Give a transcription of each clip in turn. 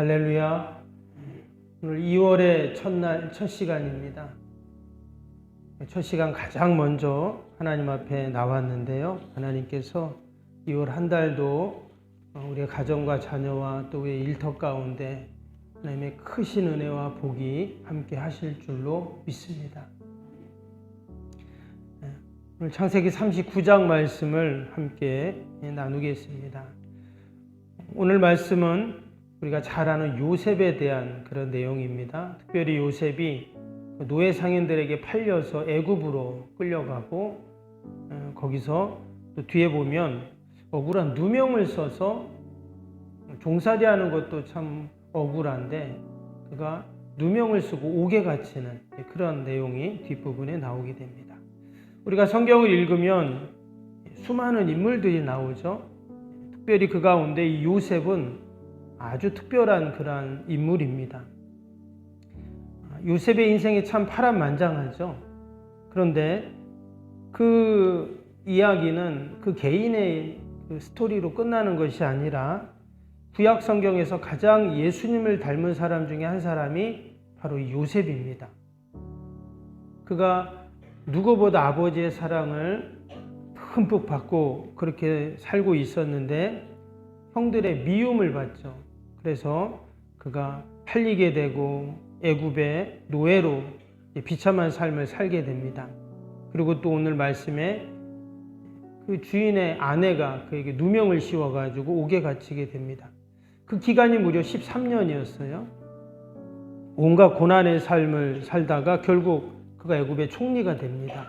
할렐루야. 오늘 2월의 첫날, 첫 시간입니다. 첫 시간 가장 먼저 하나님 앞에 나왔는데요. 하나님께서 2월 한 달도 우리의 가정과 자녀와 또 우리의 일터 가운데 하나님의 크신 은혜와 복이 함께 하실 줄로 믿습니다. 오늘 창세기 39장 말씀을 함께 나누겠습니다. 오늘 말씀은 우리가 잘 아는 요셉에 대한 그런 내용입니다. 특별히 요셉이 노예 상인들에게 팔려서 애굽으로 끌려가고 거기서 또 뒤에 보면 억울한 누명을 써서 종살이 하는 것도 참 억울한데 그가 누명을 쓰고 옥에 갇히는 그런 내용이 뒷부분에 나오게 됩니다. 우리가 성경을 읽으면 수많은 인물들이 나오죠. 특별히 그 가운데 이 요셉은 아주 특별한 그러한 인물입니다. 요셉의 인생이 참 파란만장하죠. 그런데 그 이야기는 그 개인의 그 스토리로 끝나는 것이 아니라 구약 성경에서 가장 예수님을 닮은 사람 중에 한 사람이 바로 이 요셉입니다. 그가 누구보다 아버지의 사랑을 흠뻑 받고 그렇게 살고 있었는데 형들의 미움을 받죠. 그래서 그가 팔리게 되고 애굽의 노예로 비참한 삶을 살게 됩니다. 그리고 또 오늘 말씀에 그 주인의 아내가 그에게 누명을 씌워가지고 옥에 갇히게 됩니다. 그 기간이 무려 13년이었어요. 온갖 고난의 삶을 살다가 결국 그가 애굽의 총리가 됩니다.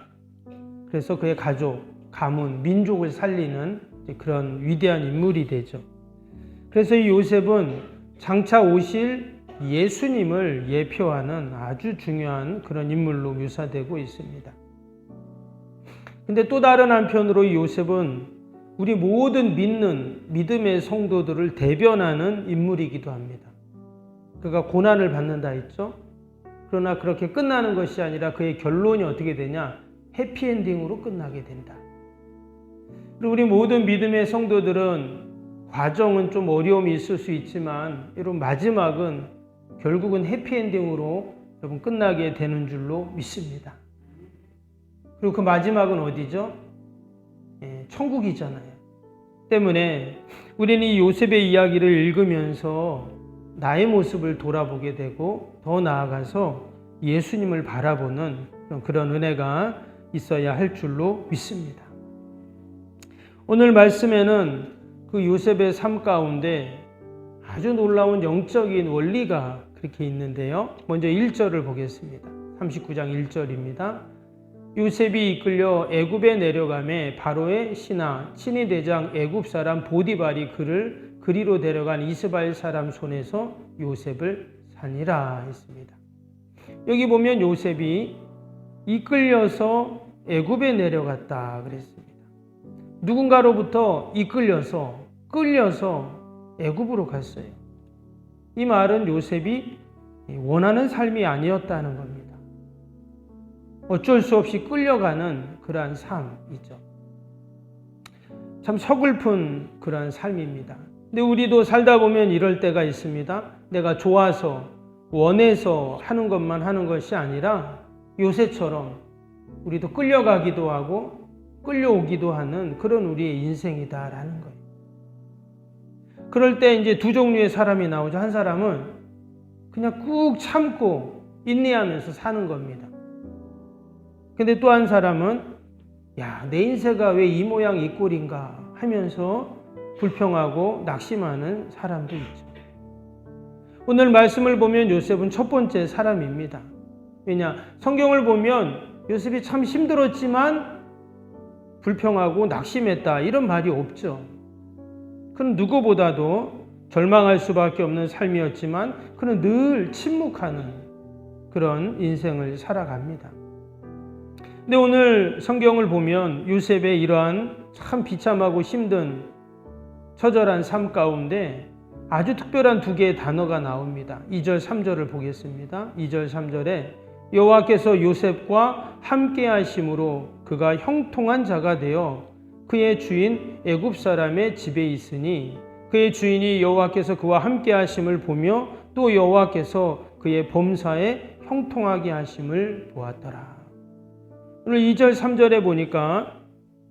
그래서 그의 가족, 가문, 민족을 살리는 그런 위대한 인물이 되죠. 그래서 이 요셉은 장차 오실 예수님을 예표하는 아주 중요한 그런 인물로 묘사되고 있습니다. 근데 또 다른 한편으로 이 요셉은 우리 모든 믿는 믿음의 성도들을 대변하는 인물이기도 합니다. 그가 고난을 받는다 했죠. 그러나 그렇게 끝나는 것이 아니라 그의 결론이 어떻게 되냐? 해피엔딩으로 끝나게 된다. 그리고 우리 모든 믿음의 성도들은 과정은 좀 어려움이 있을 수 있지만 여러분 마지막은 결국은 해피엔딩으로 여러분 끝나게 되는 줄로 믿습니다. 그리고 그 마지막은 어디죠? 천국이잖아요. 때문에 우리는 이 요셉의 이야기를 읽으면서 나의 모습을 돌아보게 되고 더 나아가서 예수님을 바라보는 그런 은혜가 있어야 할 줄로 믿습니다. 오늘 말씀에는 그 요셉의 삶 가운데 아주 놀라운 영적인 원리가 그렇게 있는데요. 먼저 1절을 보겠습니다. 39장 1절입니다. 요셉이 이끌려 애굽에 내려가매 바로의 신하 친위 대장 애굽 사람 보디발이 그를 그리로 데려간 이스바엘 사람 손에서 요셉을 산이라 했습니다. 여기 보면 요셉이 이끌려서 애굽에 내려갔다 그랬습니다. 누군가로부터 이끌려서 끌려서 애굽으로 갔어요. 이 말은 요셉이 원하는 삶이 아니었다는 겁니다. 어쩔 수 없이 끌려가는 그러한 삶이죠. 참 서글픈 그러한 삶입니다. 근데 우리도 살다 보면 이럴 때가 있습니다. 내가 좋아서 원해서 하는 것만 하는 것이 아니라 요셉처럼 우리도 끌려가기도 하고 끌려오기도 하는 그런 우리의 인생이다라는 거예요. 그럴 때 이제 두 종류의 사람이 나오죠. 한 사람은 그냥 꾹 참고 인내하면서 사는 겁니다. 근데 또 한 사람은 야, 내 인생가 왜 이 모양 이 꼴인가 하면서 불평하고 낙심하는 사람도 있죠. 오늘 말씀을 보면 요셉은 첫 번째 사람입니다. 왜냐? 성경을 보면 요셉이 참 힘들었지만 불평하고 낙심했다 이런 말이 없죠. 그는 누구보다도 절망할 수밖에 없는 삶이었지만 그는 늘 침묵하는 그런 인생을 살아갑니다. 근데 오늘 성경을 보면 요셉의 이러한 참 비참하고 힘든 처절한 삶 가운데 아주 특별한 두 개의 단어가 나옵니다. 2절 3절을 보겠습니다. 2절 3절에 여호와께서 요셉과 함께 하심으로 그가 형통한 자가 되어 그의 주인 애굽 사람의 집에 있으니 그의 주인이 여호와께서 그와 함께 하심을 보며 또 여호와께서 그의 범사에 형통하게 하심을 보았더라. 오늘 2절 3절에 보니까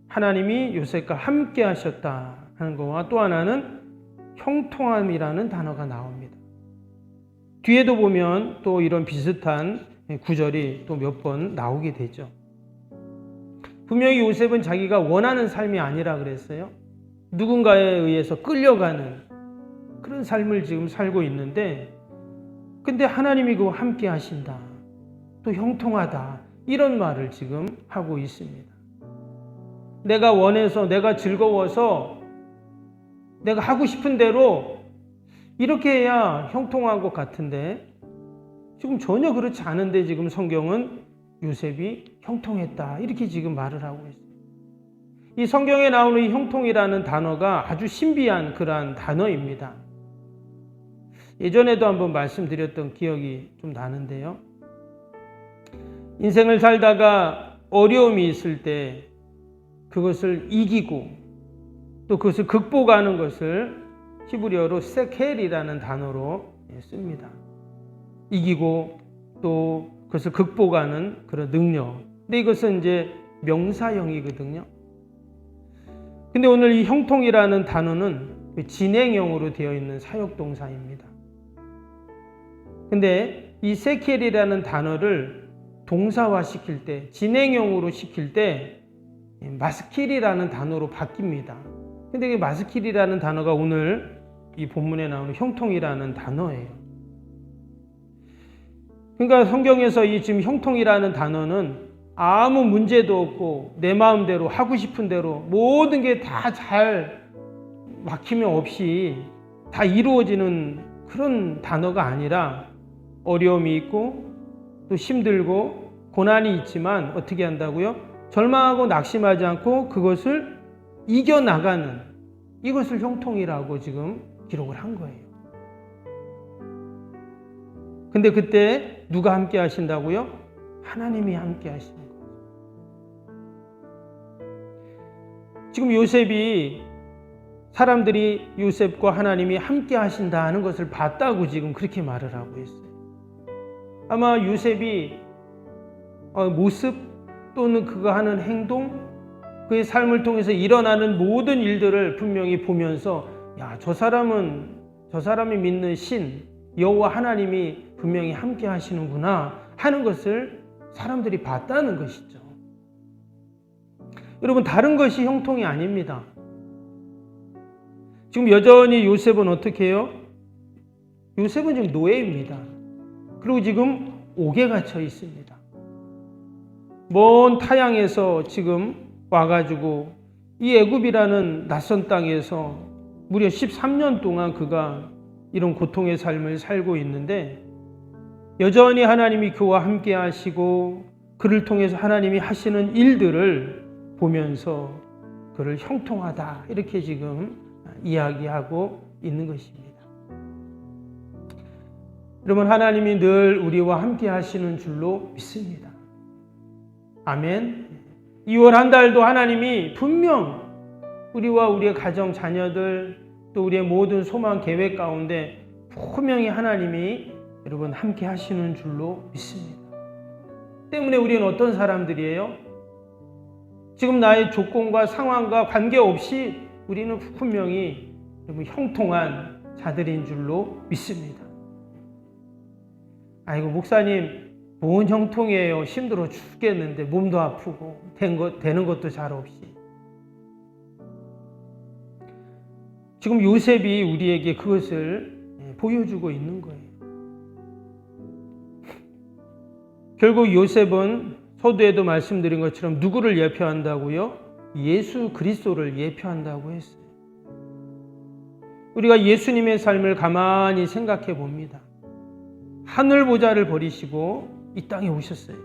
하나님이 요셉과 함께 하셨다 하는 것과 또 하나는 형통함이라는 단어가 나옵니다. 뒤에도 보면 또 이런 비슷한 구절이 또 몇 번 나오게 되죠. 분명히 요셉은 자기가 원하는 삶이 아니라 그랬어요. 누군가에 의해서 끌려가는 그런 삶을 지금 살고 있는데, 근데 하나님이 그와 함께 하신다, 또 형통하다, 이런 말을 지금 하고 있습니다. 내가 원해서, 내가 즐거워서, 내가 하고 싶은 대로 이렇게 해야 형통한 것 같은데 지금 전혀 그렇지 않은데 지금 성경은 요셉이 형통했다 이렇게 지금 말을 하고 있어요. 이 성경에 나오는 이 형통이라는 단어가 아주 신비한 그러한 단어입니다. 예전에도 한번 말씀드렸던 기억이 좀 나는데요. 인생을 살다가 어려움이 있을 때 그것을 이기고 또 그것을 극복하는 것을 히브리어로 세켈이라는 단어로 씁니다. 이기고 또 그것을 극복하는 그런 능력. 근데 이것은 이제 명사형이거든요. 근데 오늘 이 형통이라는 단어는 진행형으로 되어 있는 사역동사입니다. 근데 이 세켈이라는 단어를 동사화 시킬 때, 진행형으로 시킬 때 마스킬이라는 단어로 바뀝니다. 근데 이 마스킬이라는 단어가 오늘 이 본문에 나오는 형통이라는 단어예요. 그러니까 성경에서 이 지금 형통이라는 단어는 아무 문제도 없고 내 마음대로 하고 싶은 대로 모든 게 다 잘 막힘이 없이 다 이루어지는 그런 단어가 아니라 어려움이 있고 또 힘들고 고난이 있지만 어떻게 한다고요? 절망하고 낙심하지 않고 그것을 이겨나가는, 이것을 형통이라고 지금 기록을 한 거예요. 근데 그때 누가 함께 하신다고요? 하나님이 함께 하시는 거예요. 지금 요셉이, 사람들이 요셉과 하나님이 함께 하신다 하는 것을 봤다고 지금 그렇게 말을 하고 있어요. 아마 요셉이 모습 또는 그가 하는 행동, 그의 삶을 통해서 일어나는 모든 일들을 분명히 보면서 야, 저 사람이 믿는 신 여호와 하나님이 분명히 함께 하시는구나 하는 것을 사람들이 봤다는 것이죠. 여러분, 다른 것이 형통이 아닙니다. 지금 여전히 요셉은 어떻게 해요? 요셉은 지금 노예입니다. 그리고 지금 옥에 갇혀 있습니다. 먼 타향에서 지금 와가지고 이 애굽이라는 낯선 땅에서 무려 13년 동안 그가 이런 고통의 삶을 살고 있는데 여전히 하나님이 그와 함께 하시고 그를 통해서 하나님이 하시는 일들을 보면서 그를 형통하다 이렇게 지금 이야기하고 있는 것입니다. 여러분, 하나님이 늘 우리와 함께 하시는 줄로 믿습니다. 아멘. 2월 한 달도 하나님이 분명 우리와 우리의 가정, 자녀들, 또 우리의 모든 소망, 계획 가운데 분명히 하나님이 여러분 함께 하시는 줄로 믿습니다. 때문에 우리는 어떤 사람들이에요? 지금 나의 조건과 상황과 관계없이 우리는 분명히 여러분 형통한 자들인 줄로 믿습니다. 아이고, 목사님, 뭔 형통이에요? 힘들어 죽겠는데 몸도 아프고 되는 것도 잘 없이. 지금 요셉이 우리에게 그것을 보여주고 있는 거예요. 결국 요셉은 서두에도 말씀드린 것처럼 누구를 예표한다고요? 예수 그리스도를 예표한다고 했어요. 우리가 예수님의 삶을 가만히 생각해 봅니다. 하늘 보좌를 버리시고 이 땅에 오셨어요.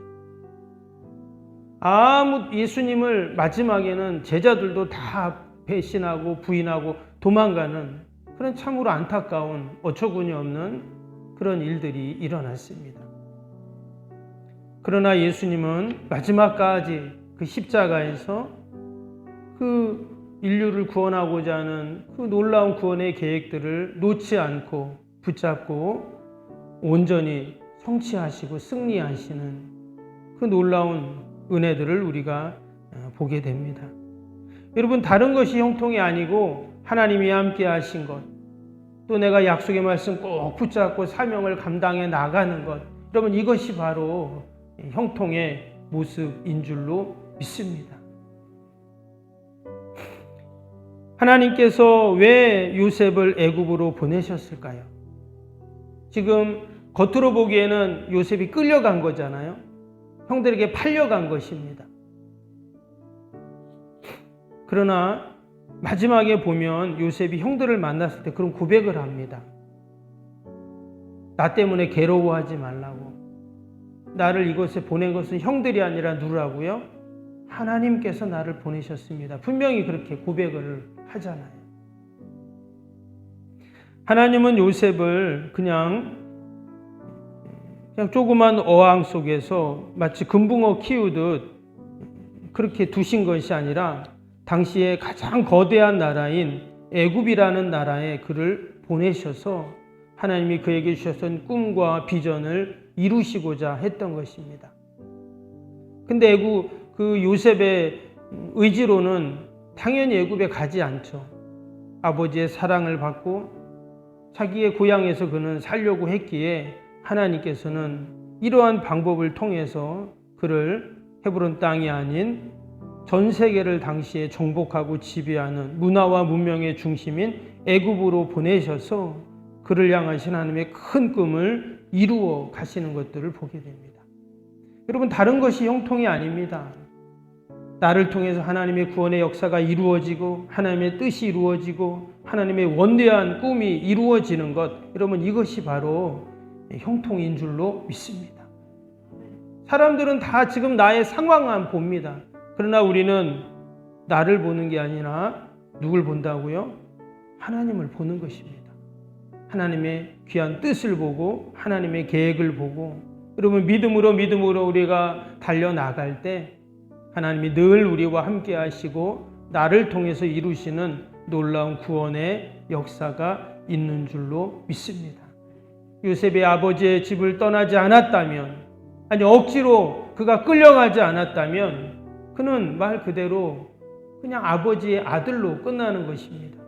예수님을 마지막에는 제자들도 다 배신하고 부인하고 도망가는 그런 참으로 안타까운 어처구니 없는 그런 일들이 일어났습니다. 그러나 예수님은 마지막까지 그 십자가에서 그 인류를 구원하고자 하는 그 놀라운 구원의 계획들을 놓지 않고 붙잡고 온전히 성취하시고 승리하시는 그 놀라운 은혜들을 우리가 보게 됩니다. 여러분, 다른 것이 형통이 아니고 하나님이 함께 하신 것, 또 내가 약속의 말씀 꼭 붙잡고 사명을 감당해 나가는 것, 여러분, 이것이 바로 형통의 모습인 줄로 믿습니다. 하나님께서 왜 요셉을 애굽으로 보내셨을까요? 지금 겉으로 보기에는 요셉이 끌려간 거잖아요. 형들에게 팔려간 것입니다. 그러나 마지막에 보면 요셉이 형들을 만났을 때 그런 고백을 합니다. 나 때문에 괴로워하지 말라고. 나를 이곳에 보낸 것은 형들이 아니라 누구라고요? 하나님께서 나를 보내셨습니다. 분명히 그렇게 고백을 하잖아요. 하나님은 요셉을 그냥 조그만 어항 속에서 마치 금붕어 키우듯 그렇게 두신 것이 아니라 당시에 가장 거대한 나라인 애굽이라는 나라에 그를 보내셔서 하나님이 그에게 주셨던 꿈과 비전을 이루시고자 했던 것입니다. 근데 그 요셉의 의지로는 당연히 애굽에 가지 않죠. 아버지의 사랑을 받고 자기의 고향에서 그는 살려고 했기에 하나님께서는 이러한 방법을 통해서 그를 헤브론 땅이 아닌 전 세계를 당시에 정복하고 지배하는 문화와 문명의 중심인 애굽으로 보내셔서 그를 향하신 하나님의 큰 꿈을 이루어 가시는 것들을 보게 됩니다. 여러분, 다른 것이 형통이 아닙니다. 나를 통해서 하나님의 구원의 역사가 이루어지고 하나님의 뜻이 이루어지고 하나님의 원대한 꿈이 이루어지는 것, 여러분, 이것이 바로 형통인 줄로 믿습니다. 사람들은 다 지금 나의 상황만 봅니다. 그러나 우리는 나를 보는 게 아니라 누굴 본다고요? 하나님을 보는 것입니다. 하나님의 귀한 뜻을 보고 하나님의 계획을 보고, 여러분, 믿음으로 우리가 달려나갈 때 하나님이 늘 우리와 함께 하시고 나를 통해서 이루시는 놀라운 구원의 역사가 있는 줄로 믿습니다. 요셉의 아버지의 집을 떠나지 않았다면, 아니 억지로 그가 끌려가지 않았다면 그는 말 그대로 그냥 아버지의 아들로 끝나는 것입니다.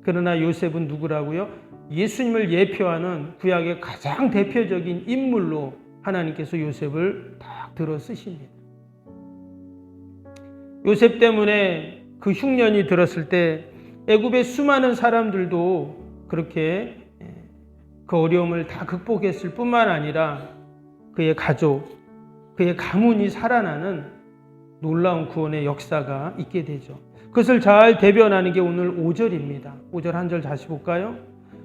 그러나 요셉은 누구라고요? 예수님을 예표하는 구약의 가장 대표적인 인물로 하나님께서 요셉을 딱 들어 쓰십니다. 요셉 때문에 그 흉년이 들었을 때 애굽의 수많은 사람들도 그렇게 그 어려움을 다 극복했을 뿐만 아니라 그의 가족, 그의 가문이 살아나는 놀라운 구원의 역사가 있게 되죠. 그것을 잘 대변하는 게 오늘 5절입니다. 5절 한 절 다시 볼까요?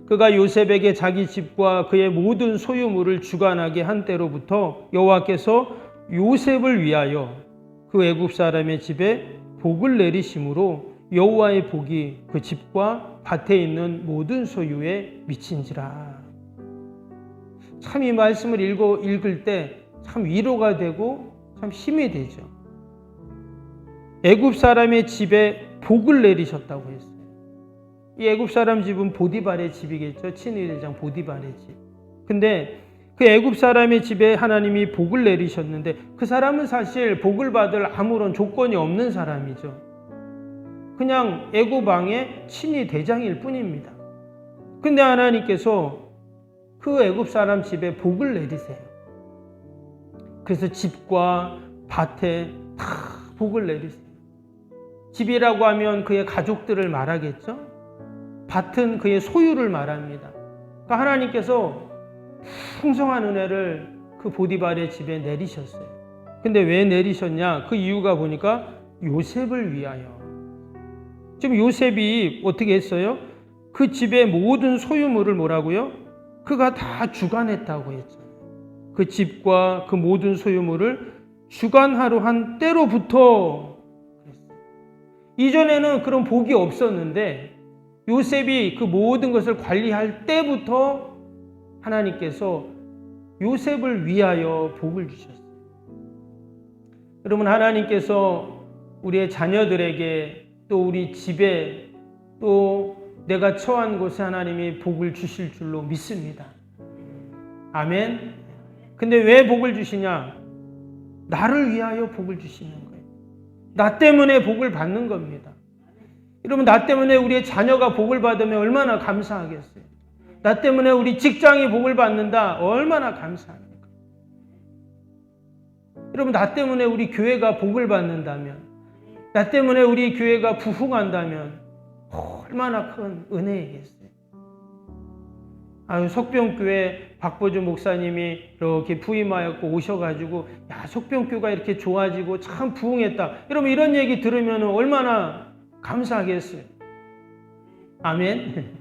그가 요셉에게 자기 집과 그의 모든 소유물을 주관하게 한 때로부터 여호와께서 요셉을 위하여 그 애굽 사람의 집에 복을 내리심으로 여호와의 복이 그 집과 밭에 있는 모든 소유에 미친지라. 참 이 말씀을 읽을 때 참 위로가 되고 참 힘이 되죠. 애굽 사람의 집에 복을 내리셨다고 했어요. 이 애굽 사람 집은 보디발의 집이겠죠. 친위 대장 보디발의 집. 근데 그 애굽 사람의 집에 하나님이 복을 내리셨는데 그 사람은 사실 복을 받을 아무런 조건이 없는 사람이죠. 그냥 애굽 왕의 친위 대장일 뿐입니다. 근데 하나님께서 그 애굽 사람 집에 복을 내리세요. 그래서 집과 밭에 다 복을 내리세요. 집이라고 하면 그의 가족들을 말하겠죠. 밭은 그의 소유를 말합니다. 그러니까 하나님께서 풍성한 은혜를 그 보디발의 집에 내리셨어요. 근데 왜 내리셨냐? 그 이유가 보니까 요셉을 위하여. 지금 요셉이 어떻게 했어요? 그 집의 모든 소유물을 뭐라고요? 그가 다 주관했다고 했죠. 그 집과 그 모든 소유물을 주관하러 한 때로부터 그랬어요. 이전에는 그런 복이 없었는데 요셉이 그 모든 것을 관리할 때부터 하나님께서 요셉을 위하여 복을 주셨어요. 여러분, 하나님께서 우리의 자녀들에게 또 우리 집에 또 내가 처한 곳에 하나님이 복을 주실 줄로 믿습니다. 아멘. 근데 왜 복을 주시냐? 나를 위하여 복을 주시는 거예요. 나 때문에 복을 받는 겁니다. 여러분, 나 때문에 우리의 자녀가 복을 받으면 얼마나 감사하겠어요. 나 때문에 우리 직장이 복을 받는다, 얼마나 감사합니까? 여러분, 나 때문에 우리 교회가 복을 받는다면, 나 때문에 우리 교회가 부흥한다면 얼마나 큰 은혜이겠어요. 속병교회 박보주 목사님이 이렇게 부임하였고 오셔가지고, 야, 속병교회가 이렇게 좋아지고 참 부흥했다. 여러분, 이런 얘기 들으면 얼마나 감사하겠어요. 아멘.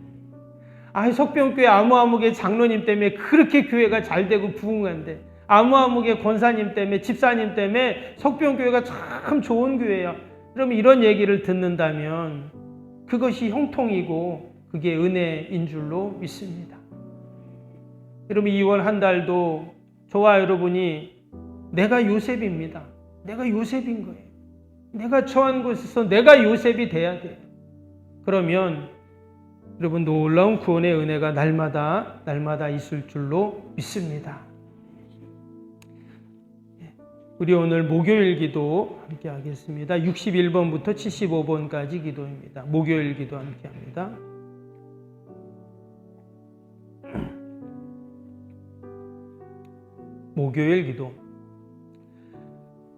속병교회 아무아무개 장로님 때문에 그렇게 교회가 잘 되고 부흥한데, 아무아무개 권사님 때문에, 집사님 때문에 속병교회가 참 좋은 교회야. 그러면 이런 얘기를 듣는다면 그것이 형통이고 그게 은혜인 줄로 믿습니다. 여러분, 2월 한 달도 저와 여러분이 내가 요셉입니다. 내가 요셉인 거예요. 내가 처한 곳에서 내가 요셉이 돼야 돼요. 그러면 여러분, 놀라운 구원의 은혜가 날마다 있을 줄로 믿습니다. 우리 오늘 목요일 기도 함께 하겠습니다. 61번부터 75번까지 기도입니다. 목요일 기도 함께 합니다. 목요일 기도.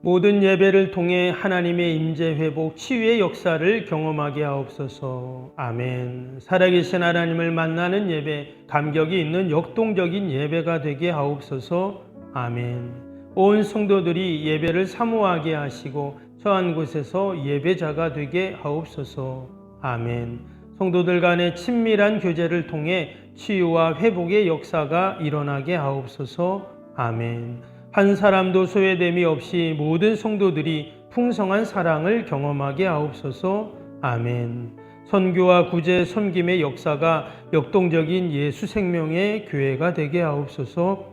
모든 예배를 통해 하나님의 임재 회복 치유의 역사를 경험하게 하옵소서. 아멘. 살아계신 하나님을 만나는 예배, 감격이 있는 역동적인 예배가 되게 하옵소서. 아멘. 온 성도들이 예배를 사모하게 하시고 처한 곳에서 예배자가 되게 하옵소서. 아멘. 성도들 간의 친밀한 교제를 통해 치유와 회복의 역사가 일어나게 하옵소서. 아멘. 한 사람도 소외됨이 없이 모든 성도들이 풍성한 사랑을 경험하게 하옵소서. 아멘. 선교와 구제, 섬김의 역사가 역동적인 예수 생명의 교회가 되게 하옵소서.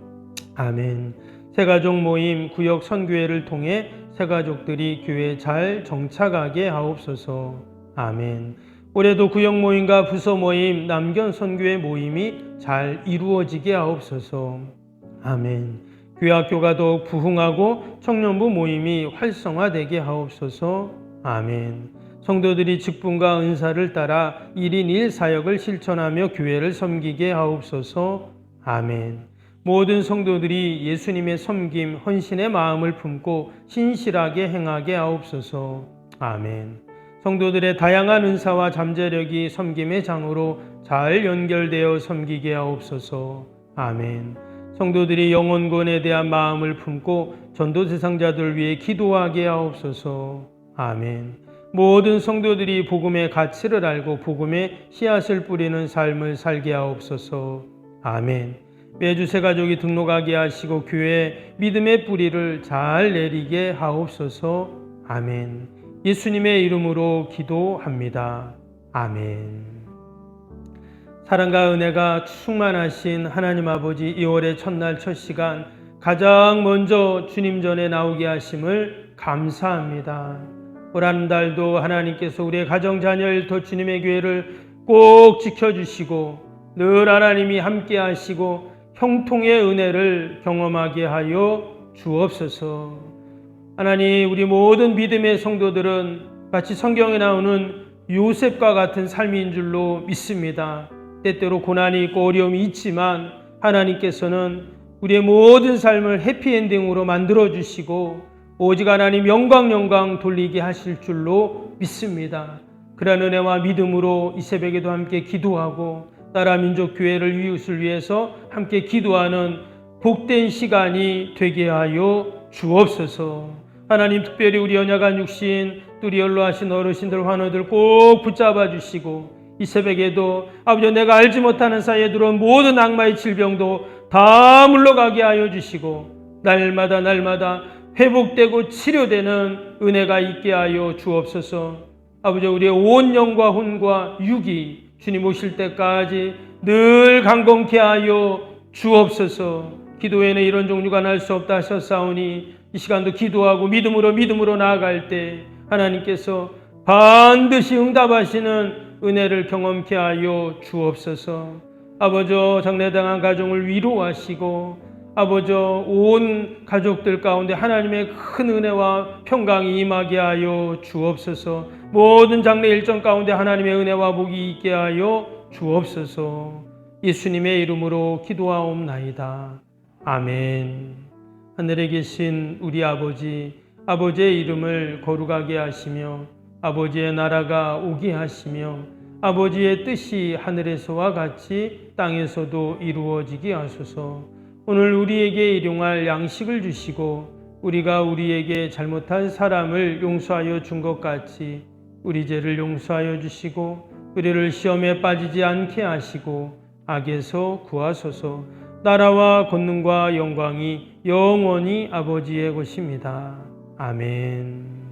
아멘. 새가족 모임, 구역 선교회를 통해 새가족들이 교회에 잘 정착하게 하옵소서. 아멘. 올해도 구역 모임과 부서 모임, 남견 선교회 모임이 잘 이루어지게 하옵소서. 아멘. 교회학교가 더욱 부흥하고 청년부 모임이 활성화되게 하옵소서. 아멘. 성도들이 직분과 은사를 따라 1인 1사역을 실천하며 교회를 섬기게 하옵소서. 아멘. 모든 성도들이 예수님의 섬김, 헌신의 마음을 품고 신실하게 행하게 하옵소서. 아멘. 성도들의 다양한 은사와 잠재력이 섬김의 장으로 잘 연결되어 섬기게 하옵소서. 아멘. 성도들이 영혼권에 대한 마음을 품고 전도 대상자들 위해 기도하게 하옵소서. 아멘. 모든 성도들이 복음의 가치를 알고 복음의 씨앗을 뿌리는 삶을 살게 하옵소서. 아멘. 매주 새가족이 등록하게 하시고 교회에 믿음의 뿌리를 잘 내리게 하옵소서. 아멘. 예수님의 이름으로 기도합니다. 아멘. 사랑과 은혜가 충만하신 하나님 아버지, 2월의 첫날 첫 시간 가장 먼저 주님 전에 나오게 하심을 감사합니다. 올 한 달도 하나님께서 우리의 가정, 자녀, 일터, 주님의 교회를 꼭 지켜주시고 늘 하나님이 함께 하시고 형통의 은혜를 경험하게 하여 주옵소서. 하나님, 우리 모든 믿음의 성도들은 마치 성경에 나오는 요셉과 같은 삶인 줄로 믿습니다. 때때로 고난이 있고 어려움이 있지만 하나님께서는 우리의 모든 삶을 해피엔딩으로 만들어주시고 오직 하나님 영광 돌리게 하실 줄로 믿습니다. 그러한 은혜와 믿음으로 이 새벽에도 함께 기도하고 나라 민족 교회를 이웃을 위해서 함께 기도하는 복된 시간이 되게 하여 주옵소서. 하나님, 특별히 우리 언약한 육신 뚜리 연로하신 어르신들, 환우들 꼭 붙잡아 주시고 이 새벽에도 아버지, 내가 알지 못하는 사이에 들어온 모든 악마의 질병도 다 물러가게 하여 주시고 날마다 회복되고 치료되는 은혜가 있게 하여 주옵소서. 아버지, 우리의 온 영과 혼과 육이 주님 오실 때까지 늘 강건케 하여 주옵소서. 기도에는 이런 종류가 날 수 없다 하셨사오니 이 시간도 기도하고 믿음으로 나아갈 때 하나님께서 반드시 응답하시는 은혜를 경험케 하여 주옵소서. 아버지, 장례당한 가정을 위로하시고 아버지, 온 가족들 가운데 하나님의 큰 은혜와 평강이 임하게 하여 주옵소서. 모든 장례 일정 가운데 하나님의 은혜와 복이 있게 하여 주옵소서. 예수님의 이름으로 기도하옵나이다. 아멘. 하늘에 계신 우리 아버지, 아버지의 이름을 거룩하게 하시며 아버지의 나라가 오게 하시며 아버지의 뜻이 하늘에서와 같이 땅에서도 이루어지게 하소서. 오늘 우리에게 일용할 양식을 주시고 우리가 우리에게 잘못한 사람을 용서하여 준 것 같이 우리 죄를 용서하여 주시고 우리를 시험에 빠지지 않게 하시고 악에서 구하소서. 나라와 권능과 영광이 영원히 아버지의 것입니다. 아멘.